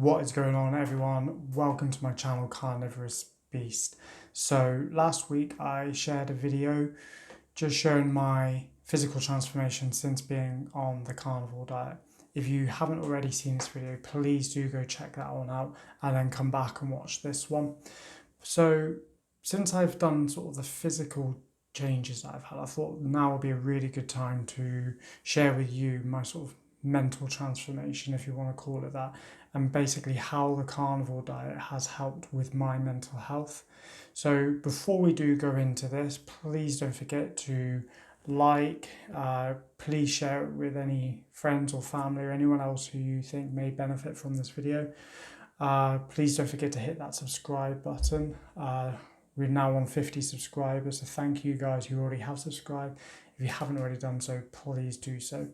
What is going on, everyone? Welcome to my channel, Carnivore Beast. So last week I shared a video just showing my physical transformation since being on the carnivore diet. If you haven't already seen this video, please do go check that one out and then come back and watch this one. So since I've done sort of the physical changes that I've had, I thought now would be a really good time to share with you my sort of mental transformation, if you want to call it that, and basically how the carnivore diet has helped with my mental health. So before we do go into this, please don't forget to please share it with any friends or family or anyone else who you think may benefit from this video. Please don't forget to hit that subscribe button. We're now on 50 subscribers, so thank you guys who already have subscribed. If you haven't already done so, please do so.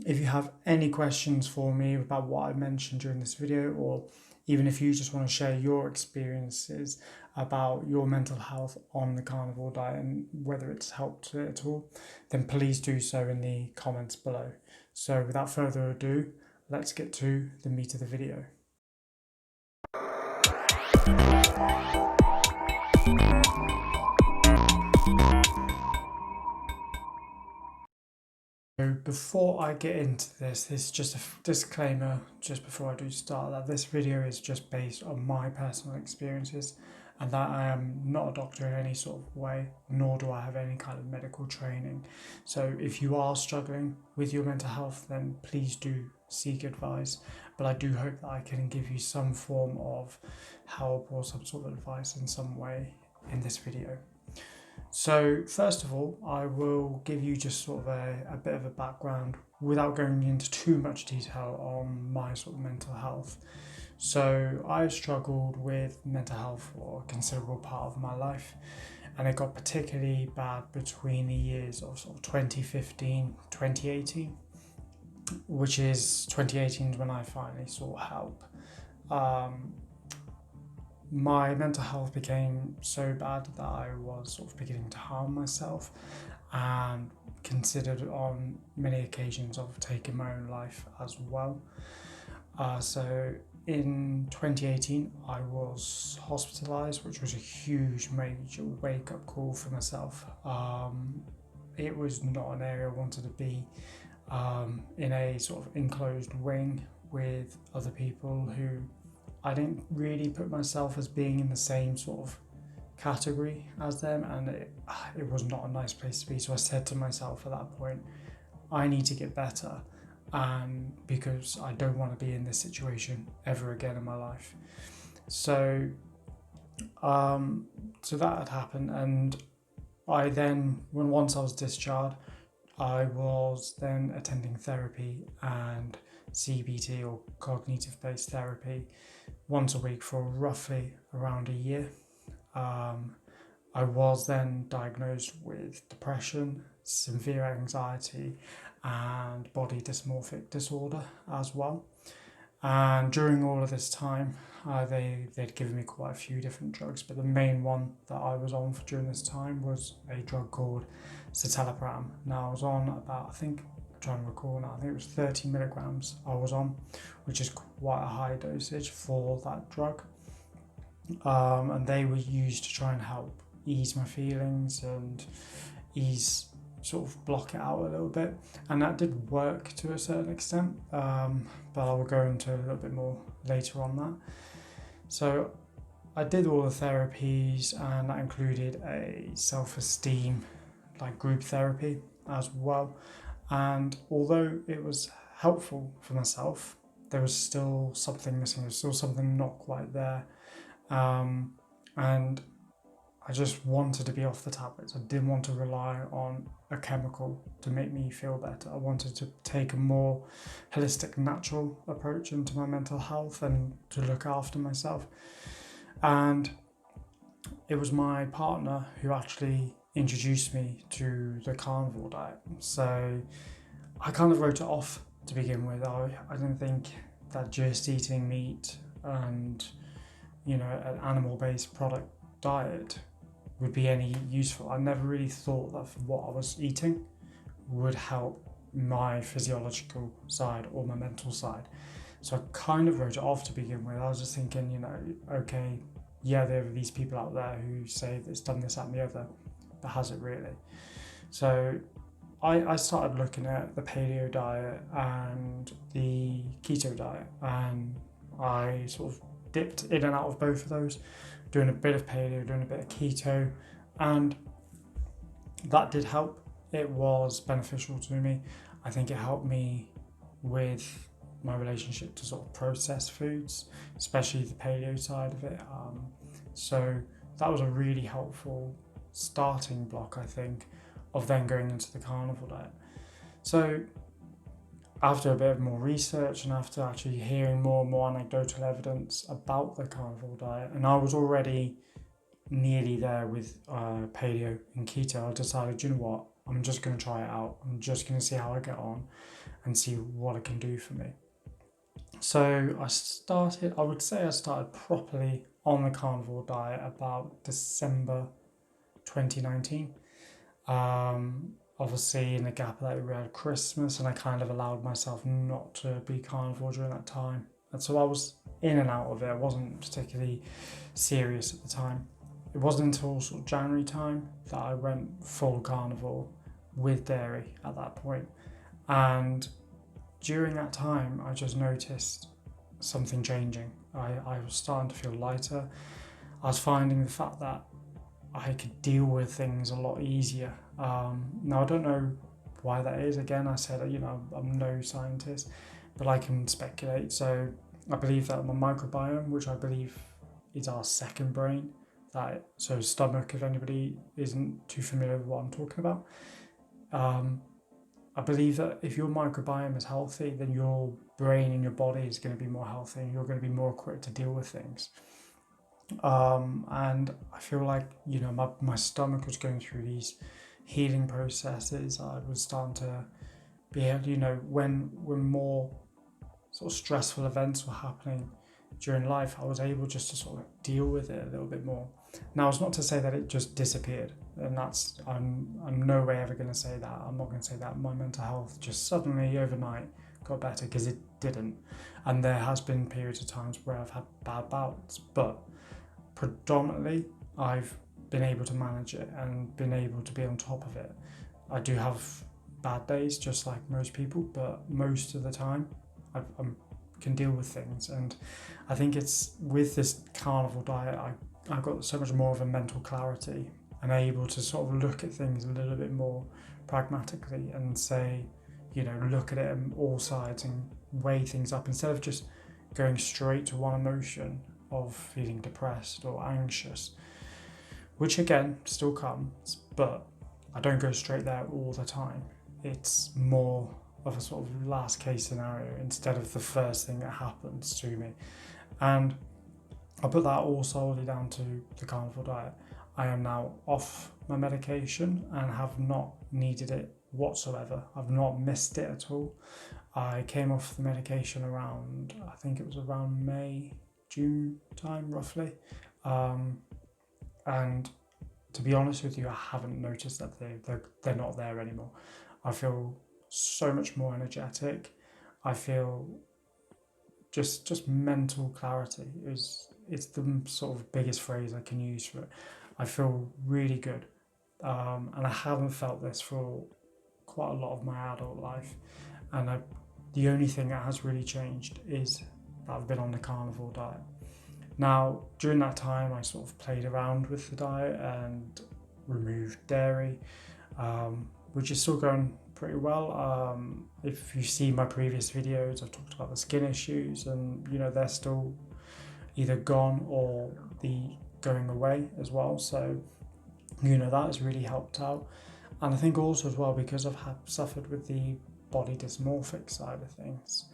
If you have any questions for me about what I mentioned during this video, or even if you just want to share your experiences about your mental health on the carnivore diet and whether it's helped at all, then please do so in the comments below. So without further ado, let's get to the meat of the video. So before I get into this is just a disclaimer just before I do start, that this video is just based on my personal experiences and that I am not a doctor in any sort of way, nor do I have any kind of medical training. So if you are struggling with your mental health, then please do seek advice. But I do hope that I can give you some form of help or some sort of advice in some way in this video. So first of all, I will give you just sort of a bit of a background without going into too much detail on my sort of mental health. So I struggled with mental health for a considerable part of my life, and it got particularly bad between the years of sort of 2015, 2018, which is 2018 is when I finally sought help. My mental health became so bad that I was sort of beginning to harm myself and considered on many occasions of taking my own life as well. So in 2018, I was hospitalised, which was a huge major wake-up call for myself. It was not an area I wanted to be in, a sort of enclosed wing with other people who I didn't really put myself as being in the same sort of category as them, and it was not a nice place to be. So I said to myself at that point, I need to get better, and because I don't want to be in this situation ever again in my life. So that had happened, and I then, once I was discharged, I was then attending therapy and CBT, or cognitive-based therapy, once a week for roughly around a year. I was then diagnosed with depression, severe anxiety, and body dysmorphic disorder as well. And during all of this time, they'd given me quite a few different drugs, but the main one that I was on for during this time was a drug called citalopram. Now I was on about, I'm trying to recall now, I think it was 30 milligrams I was on, which is quite a high dosage for that drug. And they were used to try and help ease my feelings and sort of block it out a little bit, and that did work to a certain extent, but I will go into a little bit more later on that. So I did all the therapies, and that included a self-esteem group therapy as well, and although it was helpful for myself, there was still something missing. There was still something not quite there, and I just wanted to be off the tablets. I didn't want to rely on a chemical to make me feel better. I wanted to take a more holistic, natural approach into my mental health and to look after myself. And it was my partner who actually introduced me to the carnivore diet. So I kind of wrote it off to begin with. I didn't think that just eating meat and, an animal-based product diet would be any useful. I never really thought that what I was eating would help my physiological side or my mental side. So I kind of wrote it off to begin with. I was just thinking, okay, yeah, there are these people out there who say that it's done this, that, and the other, but has it really? So I started looking at the paleo diet and the keto diet, and I sort of dipped in and out of both of those, doing a bit of paleo, doing a bit of keto, and that did help. It was beneficial to me. I think it helped me with my relationship to sort of processed foods, especially the paleo side of it. So that was a really helpful starting block, I think, of then going into the carnivore diet. So after a bit of more research and after actually hearing more and more anecdotal evidence about the carnivore diet, and I was already nearly there with paleo and keto, I decided, you know what, I'm just going to try it out. I'm just going to see how I get on and see what it can do for me. So I would say I started properly on the carnivore diet about December 2019. Obviously, in the gap that we had Christmas, and I kind of allowed myself not to be carnivore during that time. And so I was in and out of it. I wasn't particularly serious at the time. It wasn't until sort of January time that I went full carnivore with dairy at that point. And during that time, I just noticed something changing. I was starting to feel lighter. I was finding the fact that I could deal with things a lot easier. Now, I don't know why that is. Again, I said, I'm no scientist, but I can speculate. So I believe that my microbiome, which I believe is our second brain, so stomach, if anybody isn't too familiar with what I'm talking about, I believe that if your microbiome is healthy, then your brain and your body is going to be more healthy and you're going to be more equipped to deal with things. And I feel like, my stomach was going through these healing processes. I was starting to be able, when more sort of stressful events were happening during life, I was able just to sort of deal with it a little bit more. Now, it's not to say that it just disappeared, and I'm no way ever going to say that. I'm not going to say that my mental health just suddenly overnight got better, because it didn't. And there has been periods of times where I've had bad bouts, but predominantly I've been able to manage it and been able to be on top of it. I do have bad days, just like most people, but most of the time I can deal with things. And I think it's with this carnivore diet, I got so much more of a mental clarity and able to sort of look at things a little bit more pragmatically and say, look at it on all sides and weigh things up, instead of just going straight to one emotion of feeling depressed or anxious, which again still comes, but I don't go straight there all the time. It's more of a sort of last case scenario instead of the first thing that happens to me. And I put that all solely down to the carnivore diet. I am now off my medication and have not needed it whatsoever. I've not missed it at all. I came off the medication around, I think it was around May, June time roughly. And to be honest with you, I haven't noticed that they're not there anymore. I feel so much more energetic. I feel just mental clarity it's the sort of biggest phrase I can use for it. I feel really good, and I haven't felt this for quite a lot of my adult life. And the only thing that has really changed is that I've been on the carnivore diet. Now, during that time, I sort of played around with the diet and removed dairy, which is still going pretty well. If you see my previous videos, I've talked about the skin issues, and they're still either gone or the going away as well. So that has really helped out. And I think also as well, because I've suffered with the body dysmorphic side of things,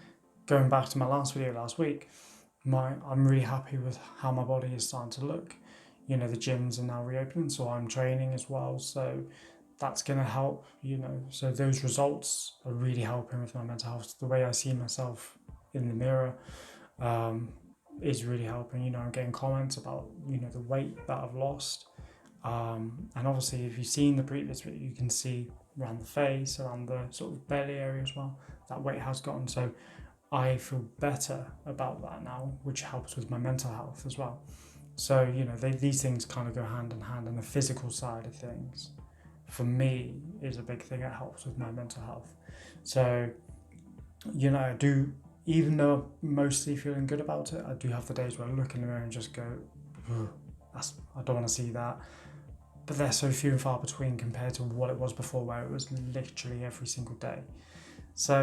going back to my last video last week, I'm really happy with how my body is starting to look. The gyms are now reopening, so I'm training as well. So that's going to help, So those results are really helping with my mental health. The way I see myself in the mirror is really helping. I'm getting comments about, the weight that I've lost. And obviously, if you've seen the previous video, you can see around the face, around the sort of belly area as well, that weight has gotten. So I feel better about that now, which helps with my mental health as well. So, you know, these things kind of go hand in hand, and the physical side of things, for me, is a big thing. It helps with my mental health. So, you know, I do, even though I'm mostly feeling good about it, I do have the days where I look in the mirror and just go, I don't want to see that. But they're so few and far between compared to what it was before, where it was literally every single day. So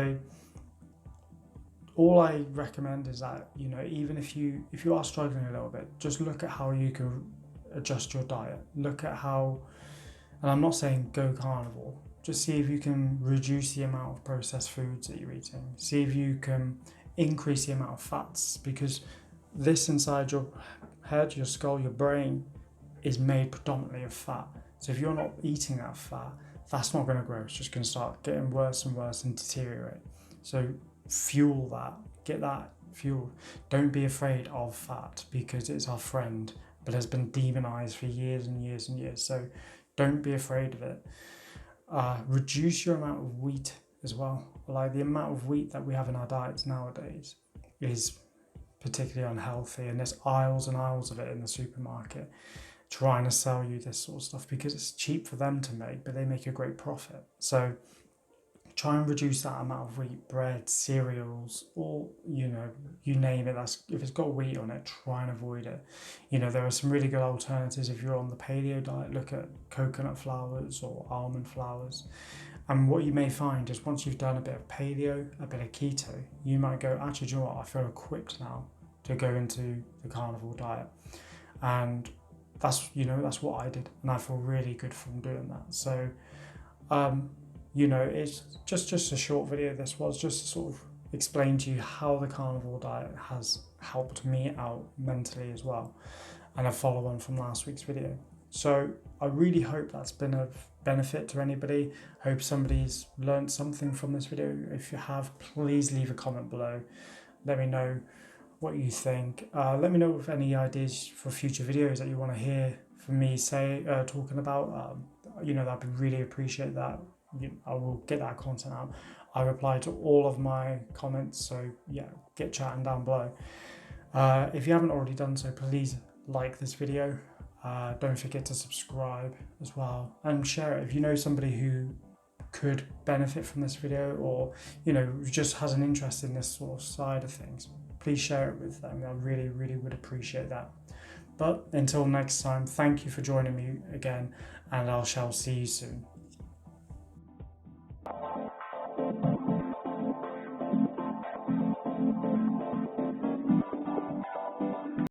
all I recommend is that, you know, even if you are struggling a little bit, just look at how you can adjust your diet. Look at how, and I'm not saying go carnivore, just see if you can reduce the amount of processed foods that you're eating. See if you can increase the amount of fats, because this inside your head, your skull, your brain is made predominantly of fat. So if you're not eating that fat, that's not going to grow. It's just going to start getting worse and worse and deteriorate. So fuel that, get that fuel. Don't be afraid of fat, because it's our friend, but has been demonized for years and years and years. So don't be afraid of it. Reduce your amount of wheat as well. Like, the amount of wheat that we have in our diets nowadays is particularly unhealthy, and there's aisles and aisles of it in the supermarket trying to sell you this sort of stuff because it's cheap for them to make, but they make a great profit. So try and reduce that amount of wheat, bread, cereals, or, you know, you name it. That's, if it's got wheat on it, try and avoid it. You know, there are some really good alternatives. If you're on the paleo diet, look at coconut flours or almond flours. And what you may find is, once you've done a bit of paleo, a bit of keto, you might go, actually, do you know what, I feel equipped now to go into the carnivore diet. And that's, you know, that's what I did, and I feel really good from doing that. So you know, it's just a short video. This was just to sort of explain to you how the carnivore diet has helped me out mentally as well, and a follow on from last week's video. So I really hope that's been of benefit to anybody. I hope somebody's learned something from this video. If you have, please leave a comment below. Let me know what you think. Let me know if any ideas for future videos that you want to hear from me talking about. You know, I'd really appreciate that. I will get that content out. I reply to all of my comments, so yeah, get chatting down below. If you haven't already done so, please like this video. Don't forget to subscribe as well, and share it if you know somebody who could benefit from this video, or, you know, just has an interest in this sort of side of things. Please share it with them. I really, really would appreciate that. But until next time, thank you for joining me again, and I shall see you soon.